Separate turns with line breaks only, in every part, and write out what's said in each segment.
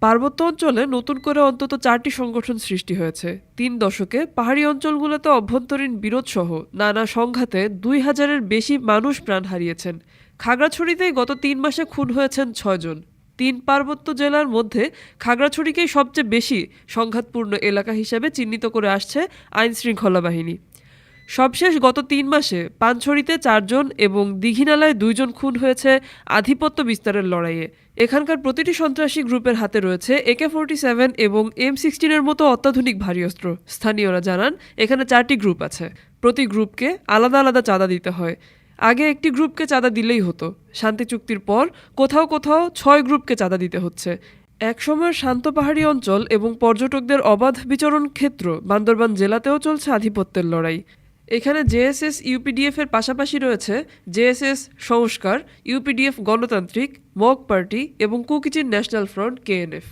পার্বত্য অঞ্চলে নতুন করে অন্তত 4টি সংগঠন সৃষ্টি হয়েছে। 3 দশকে পাহাড়ি অঞ্চলগুলোতে অভ্যন্তরীণ বিরোধসহ নানা সংঘাতে 2000-এর বেশি মানুষ প্রাণ হারিয়েছেন। খাগড়াছড়িতেই গত 3 মাসে খুন হয়েছেন 6 জন। 3 পার্বত্য জেলার মধ্যে খাগড়াছড়িকেই সবচেয়ে বেশি সংঘাতপূর্ণ এলাকা হিসেবে চিহ্নিত করে আসছে আইনশৃঙ্খলা বাহিনী। সবশেষ গত 3 মাসে পানছড়িতে 4 জন এবং দীঘিনালায় 2 জন খুন হয়েছে আধিপত্য বিস্তারের লড়াইয়ে। এখানকার প্রতিটি সন্ত্রাসী গ্রুপের হাতে রয়েছে AK-47 এবং M16-এর মতো অত্যাধুনিক ভারী অস্ত্র। স্থানীয়রা জানান, এখানে 4টি গ্রুপ আছে। প্রতি গ্রুপকে আলাদা আলাদা চাঁদা দিতে হয়। আগে একটি গ্রুপকে চাঁদা দিলেই হতো। শান্তি চুক্তির পর কোথাও কোথাও 6 গ্রুপকে চাঁদা দিতে হচ্ছে। একসময়ের শান্ত পাহাড়ি অঞ্চল এবং পর্যটকদের অবাধ বিচরণ ক্ষেত্র বান্দরবান জেলাতেও চলছে আধিপত্যের লড়াই। এখানে জেএসএস ইউপিডিএফ এর পাশাপাশি রয়েছে জেএসএস সংস্কার, ইউপিডিএফ গণতান্ত্রিক, মক পার্টি এবং কুকিচিন ন্যাশনাল ফ্রন্ট কেএনএফ।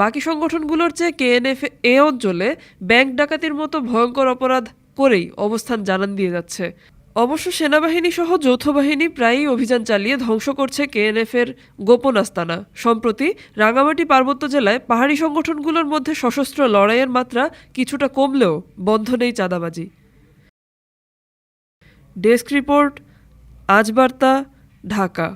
বাকি সংগঠনগুলোর চেয়ে কেএনএফ এ অঞ্চলে ব্যাংক ডাকাতির মতো ভয়ঙ্কর অপরাধ করেই অবস্থান জানান দিয়ে যাচ্ছে। অবশ্য সেনাবাহিনী সহ যৌথ বাহিনী প্রায়ই অভিযান চালিয়ে ধ্বংস করছে কেএনএফ এর গোপন আস্তানা। সম্প্রতি রাঙামাটি পার্বত্য জেলায় পাহাড়ি সংগঠনগুলোর মধ্যে সশস্ত্র লড়াইয়ের মাত্রা কিছুটা কমলেও বন্ধ নেই চাঁদাবাজি। ডেস্ক রিপোর্ট, আজ বার্তা, ঢাকা।